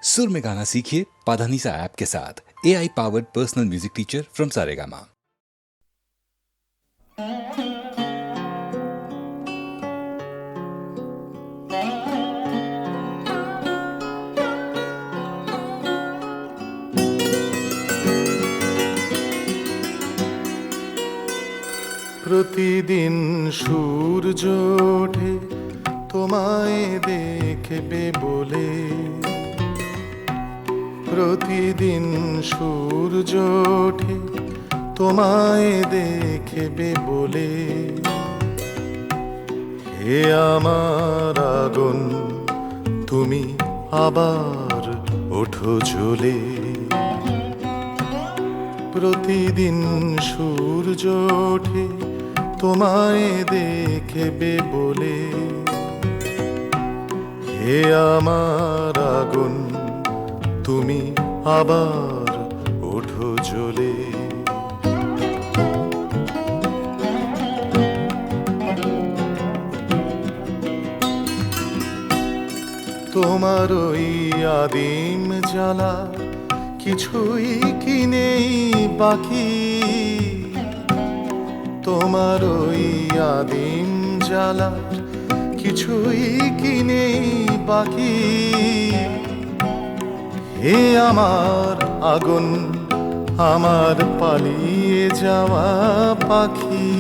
सुर में गाना सीखिए पाधानीसा ऐप के साथ। AI powered personal music teacher from Saregama. প্রতিদিন সূর্য ওঠে তোমায় দেখবে বলে, প্রতিদিন সূর্য ওঠে তোমায় দেখবে বলে। হে আমার আগুন, তুমি আবার ওঠো জ্বলে। প্রতিদিন সূর্য ওঠে তোমায় দেখবে বলে। হে আমার আগুন, তুমি আবার ওঠো জ্বলে। তোমার ওই আদিম জ্বালা কিছুই কি নেই বাকি, তোমার ওই আদিম জ্বালা কিছুই কি নেই বাকি। হে আমার আগুন, আমার পালিয়ে যাওয়া পাখি,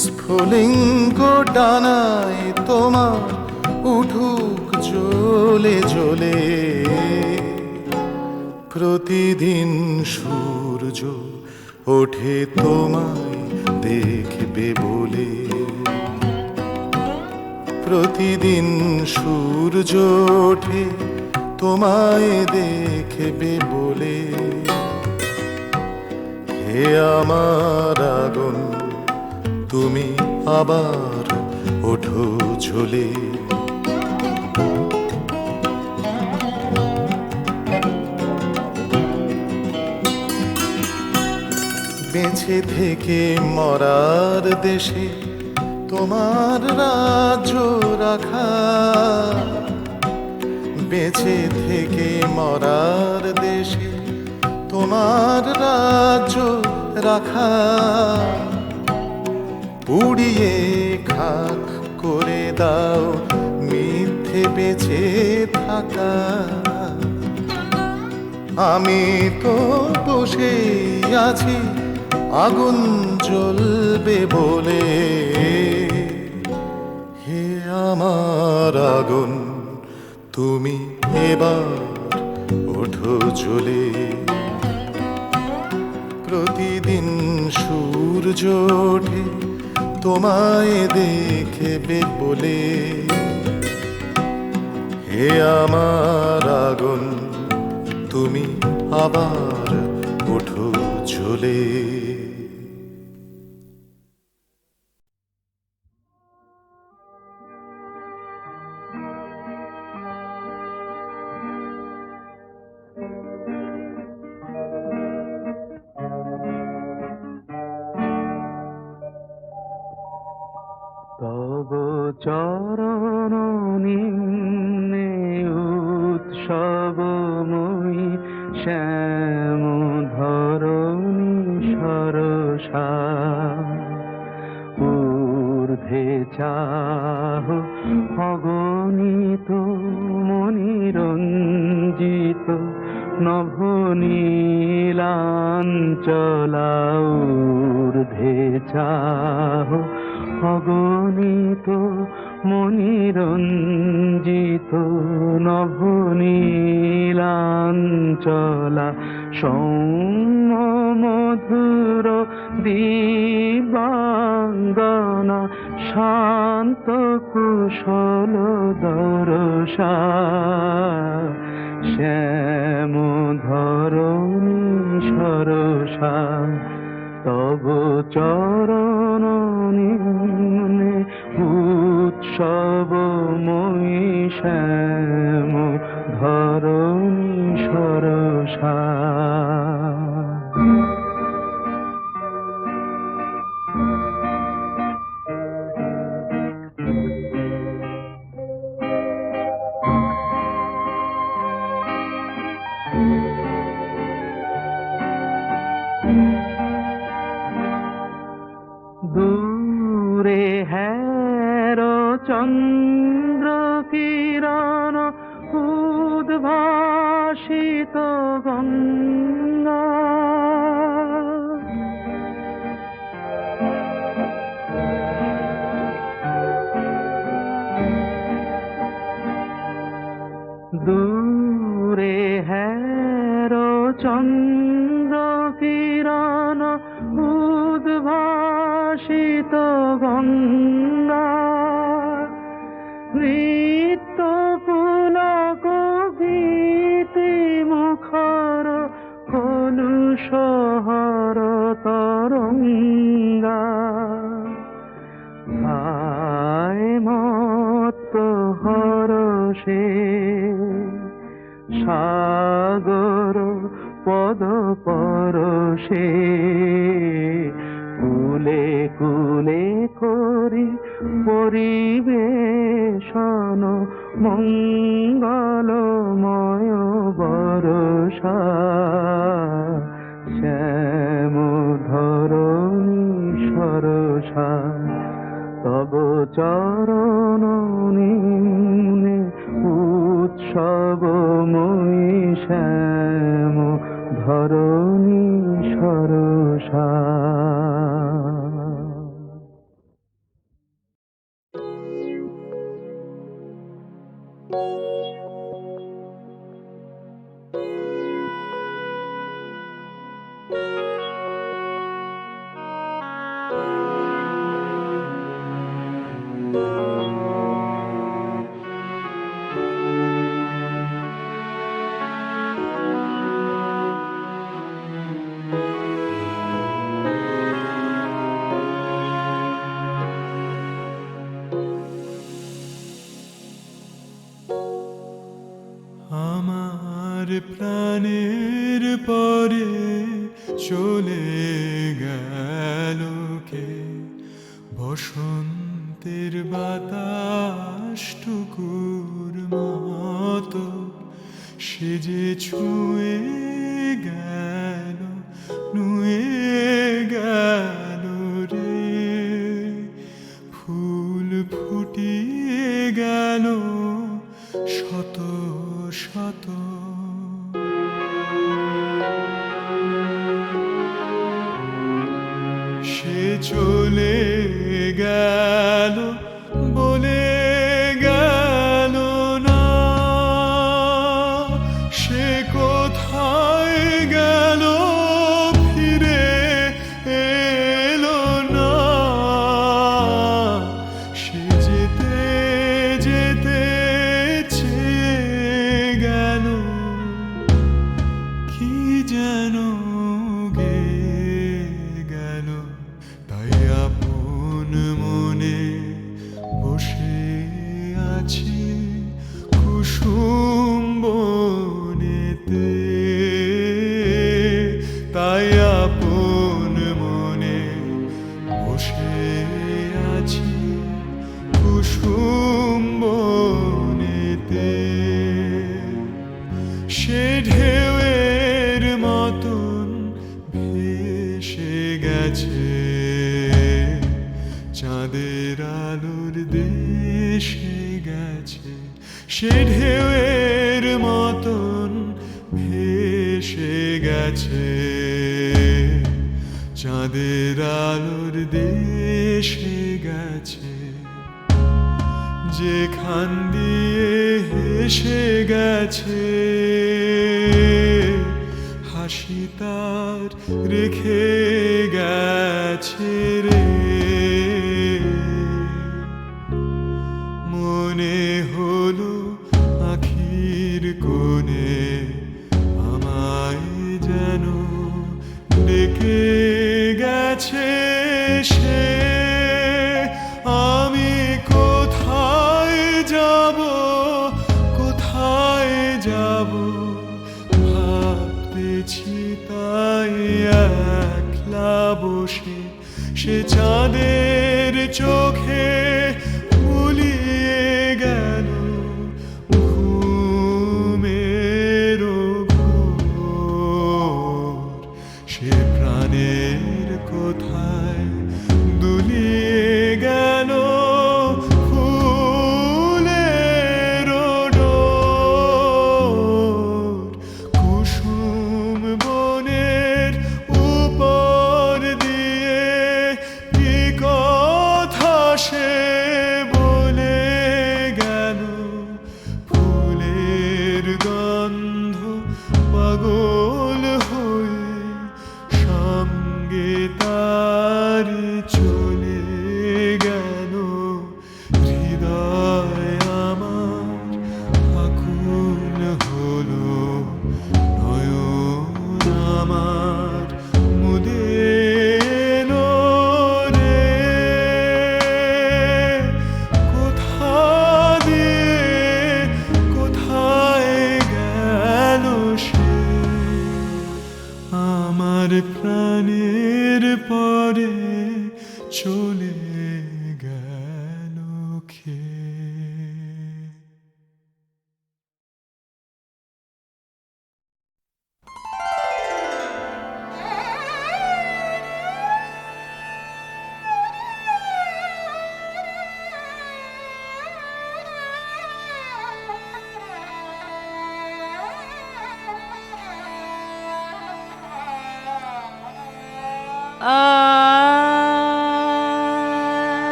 স্ফুলিঙ্গ ডানায় তোমার উঠুক জ্বলে জ্বলে। প্রতিদিন সূর্য ওঠে তোমায় দেখবে বলে। প্রতিদিন সূর্য ওঠে তোমায় দেখবে বলে। হে আমার আগুন, তুমি আবার ওঠো জ্বলে। বেঁচে থেকে মরার দেশে তোমার রাজ্য রাখা, বেঁচে থেকে মরার দেশে তোমার রাজ্য রাখা। পুড়িয়ে খাক করে দাও মিথ্যে বেঁচে থাকা। আমি তো বসে আছি আগুন জ্বলবে বলে। হে আমার আগুন, তুমি এবার ওঠো জ্বলে। প্রতিদিন সূর্য ওঠে তোমায় দেখবে বলে। হে আমার আগুন, তুমি আবার ওঠো জ্বলে। তব চরণ নিম্নে উৎসবময়ী শ্যাম ধরণী সরসা। ঊর্ধ্বে চাহ অগণিত মনিরঞ্জিত নভনীলাঞ্চলা। ঊর্ধ্বে চাহ অগণিত মনিরঞ্জিত নভনীলাঞ্চলা। সৌম্য মধুর দিবাঙ্গনা শান্ত কুশল দরসা। শ্যাম ধরণী সরসা, তব চরণ নিম্নে উৎসবময়ী শ্যাম ধরণী সরসা। কিরণ উদ্ভাসিত গঙ্গা দূরে হেরো চন্দ্র কিরণ উদ্ভাসিত গঙ্গা নৃত্য পুলক গীতি মুখর কলুষহর তরঙ্গা হায় মত্ত হরষে সাগর পদ পরশে কুলে কুলে করি পরিবেশন মঙ্গলময় বরষা শ্যাম ধরণী সরসা তব চরণ নিম্নে উৎসবময়ী শ্যাম ধরণী সরসা। আমার প্রাণের পরে চলে গেল কে বসন্তের বাতাসটুকুর মতো সে যে ছুঁয়ে গেল নুয়ে গেল রে ফুল ফুটিয়ে গেল শত শত সে চলে গেল বলে গেল না সে কোথায় গেল ফিরে এলো না সে যেতে যেতে গেল কি যেন গে গেল তাই আপন মনে বসে আছি কুসুম বনেতে তাই আপন মনে বসে আছি কুসুম বনেতে সে ঢেউয়ের মতন ভেসে গেছে চাঁদের আলোর দেশে গেছে সে ঢেউয়ের মতন ভেসে গেছে চাঁদের আলোর দেশে গেছে যেখান দিয়ে হেসে গেছে হাসি তার রেখে গেছে রে মনে হলো আখির কোণে আমায় যেন ডেকে গেছে সে আমি কোথায় যাব ভাবতেছি তাই একলা বসে সে চাঁদের চোখে ভুলিয়ে গেল ঘুমের ঘোর সে প্রাণের কোথায় দুলিয়ে গেল ফুলের ডোর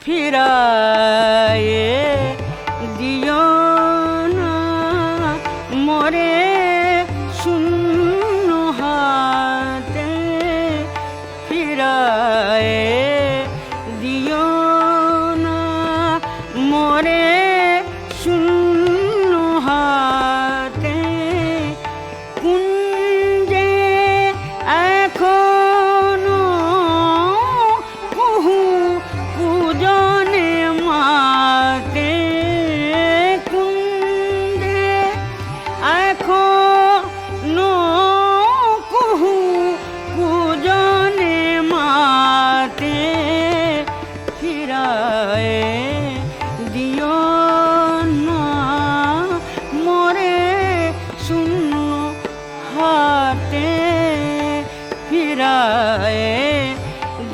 ফিরায়ে দিও না মোরে শূন্য হাতে, ফিরায়ে দিও না মোরে শূন্য হাতে। কুঞ্জে এখনো কুহু পূজনে মাতে, কুঞ্জে এখনো কুহু পূজনে মাতে, ফিরায়ে দিও না মোরে শূন্য হাতে, ফিরায়ে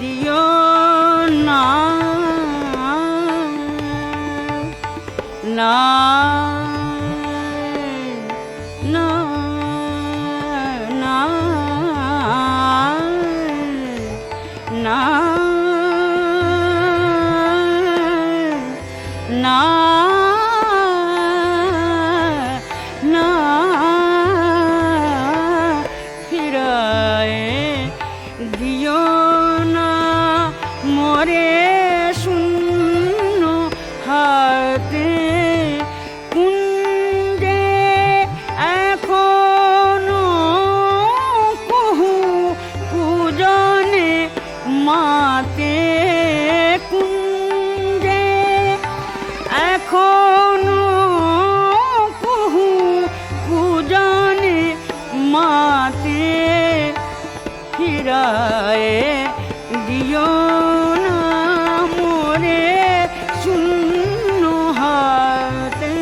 দিও না না না না না না না ফিরায়ে দিও না মোরে শূন্য হাতে। কুঞ্জে এখনো কুহু পূজনে মাতে, কুঞ্জে এখনো কুহু পূজনে মাতে, ফিরায়ে দিও না মোরে শূন্য হাতে,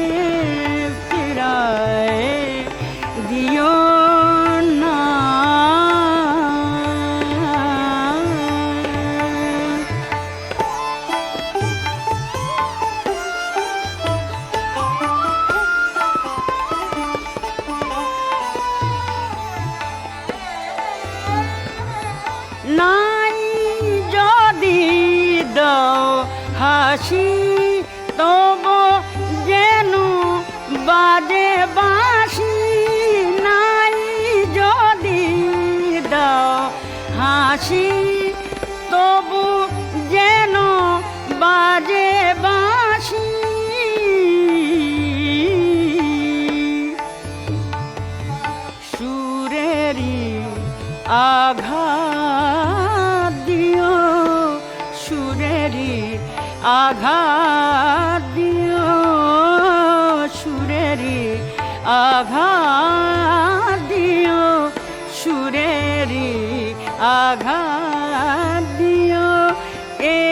ফিরায়ে দিও না। নাই যদি দাও হাসি তব যেন বাজে বাঁশি, নাই যদি দাও হাসি তবু যেন বাজে বাঁশি, সুরেরি আঘাত দিও, সুরেরি আঘাত দিও, সুরেরি আঘাত দিও, সুরেরি আঘাত দিও। এ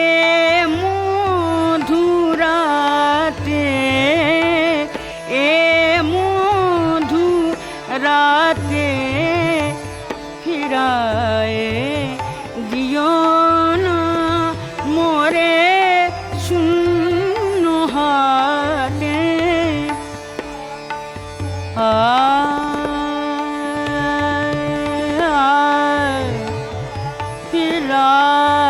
মধুরাতে, এ মধুরাতে, ফিরায়ে দিও না মোরে শূন্য হাতে। ফিরায়ে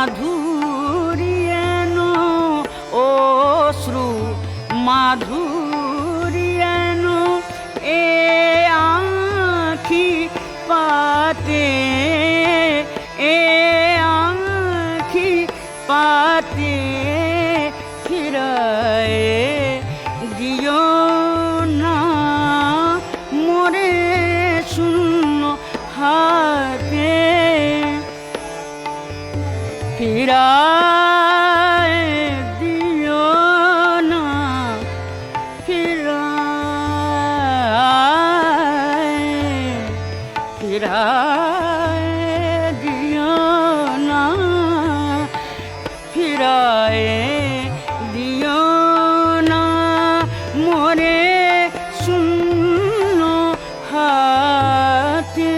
মাধুরিয়েন অশ্রু মাধুরিয়েন এ আঁখি পাতে এ আঁখি পাতে ফিরায় দিও না মোরে শূন্য হাতে ফিরায় দিও না ফিরায় দিও না ফিরায় দিও না মোরে শূন্য হাতে।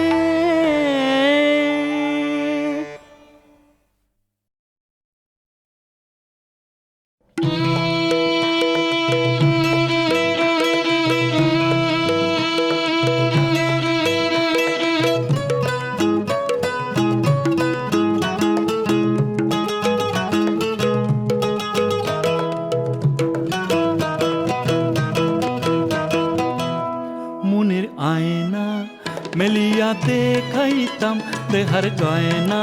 মনের আয়না মেলিয়া দেখাইতাম দেহার গয়না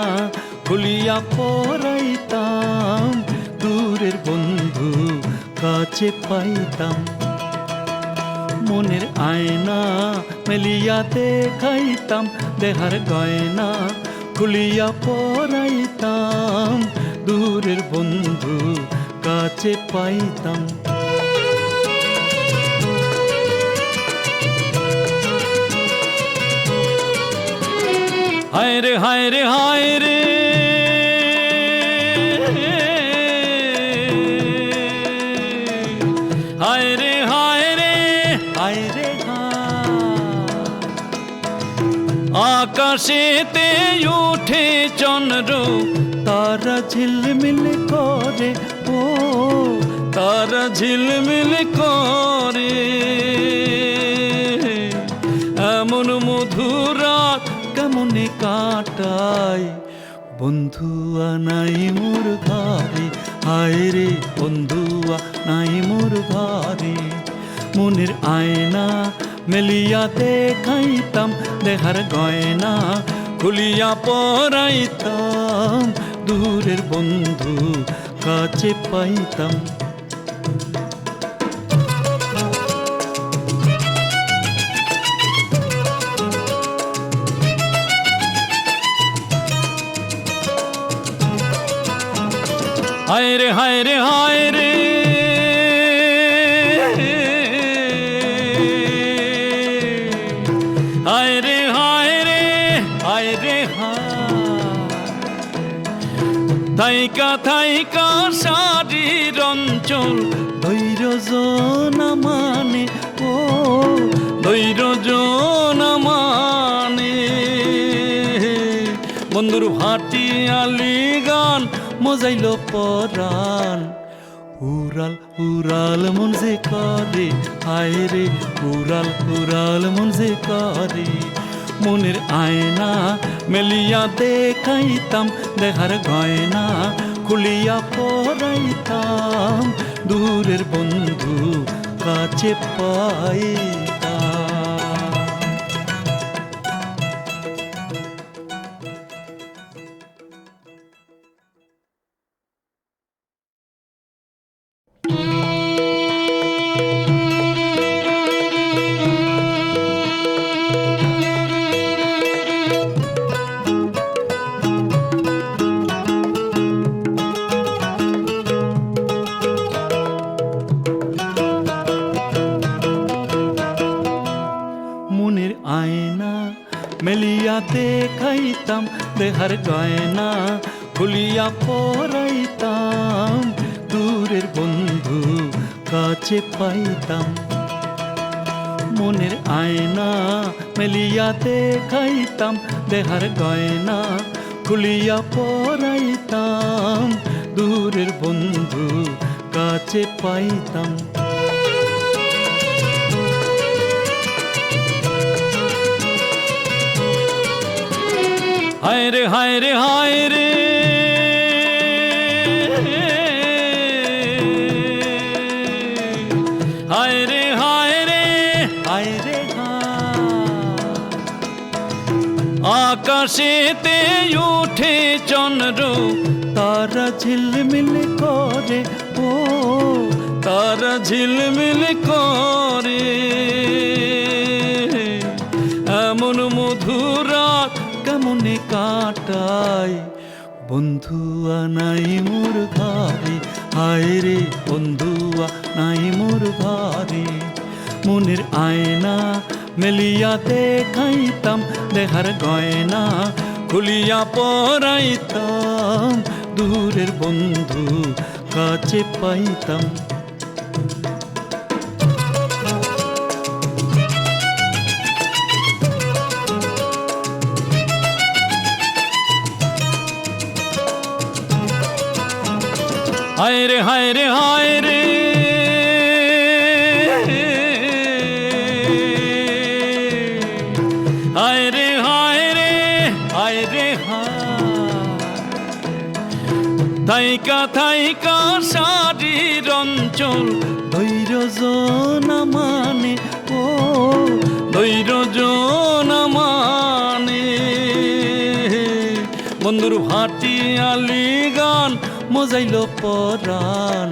খুলিয়া পরাইতাম দূরের বন্ধু কাছে পাইতাম। মনের আয়না মেলিয়া দেখাইতাম দেহার গয়না খুলিয়া পরাইতাম দূরের বন্ধু কাছে পাইতাম। হায় রে হায় রে হায় রে হায় রে হায় রে হায় রে আকাশেতে উঠে চন্দ্র তারা ঝিলমিল করে ও তারা ঝিলমিল করে এমন মধুরাত কেমনে কাটায় বন্ধুয়া নাই মোর ঘরে হায় রে বন্ধুয়া নাই মোর ঘরে। মনের আয়না মেলিয়া দেখাইতাম দেহার গয়না খুলিয়া পরাইতাম দূরের বন্ধু কাছে পাইতাম। হায় রে হায় রে হায় রে হায় রে হায় রে হায় রে থাইকা থাইকা শারীর অঞ্চল ধৈর্যজনা মানে ও ধৈর্যজনা মানে বন্ধুর ভাটিয়ালি গান মজাইল পরাণ উড়াল উড়াল মন যে করে হায় রে উড়াল উড়াল মন যে করে। মনের আয়না মেলিয়া দেখাইতাম দেহার গয়না খুলিয়া পরাইতাম দূরের বন্ধু কাছে পাইতাম। মনের আয়না মেলিয়া দেখাইতাম দেহার গয়না খুলিয়া পরাইতাম দূরের বন্ধু কাছে পাইতাম। মনের আয়না মেলিয়া দেখাইতাম দেহার গয়না খুলিয়া পরাইতাম দূরের বন্ধু কাছে পাইতাম। হায় রে হায় রে হায় রে আকাশেতে উঠে চন্দ্র, তারা ঝিলমিল করে, ও তারা ঝিলমিল করে। এমন মধুর রাত কেমনে কাটায়, বন্ধুয়া নাই মোর ঘরে, হায় রে বন্ধুয়া নাই মোর ঘরে। মনের আয়না মেলিয়া দেখাইতাম, দেহার গয়না খুলিয়া পরাইতাম, দূরের বন্ধু কাছে পাইতাম। হায় রে হায় রে হায় রে, হায় রে হায় রে, হায় রে হায়। থাইকা থাইকা শাড়ির অঞ্চল, ধৈর্যজনা মানে, ও ধৈর্যজনা মানে। বন্ধুর ভাটিয়ালি গান মজাইল পরাণ,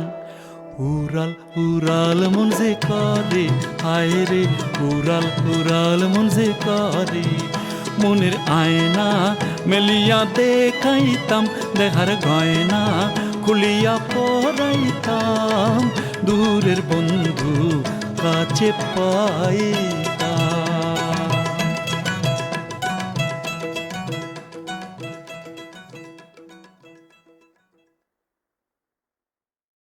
উড়াল উড়াল মন যে করে, হায় রে উড়াল উড়াল মন যে করে। মনের আয়না মেলিয়া দেখাইতাম, দেখার গয়না খুলিয়া পরাইতাম, দূরের বন্ধু কাছে পাই।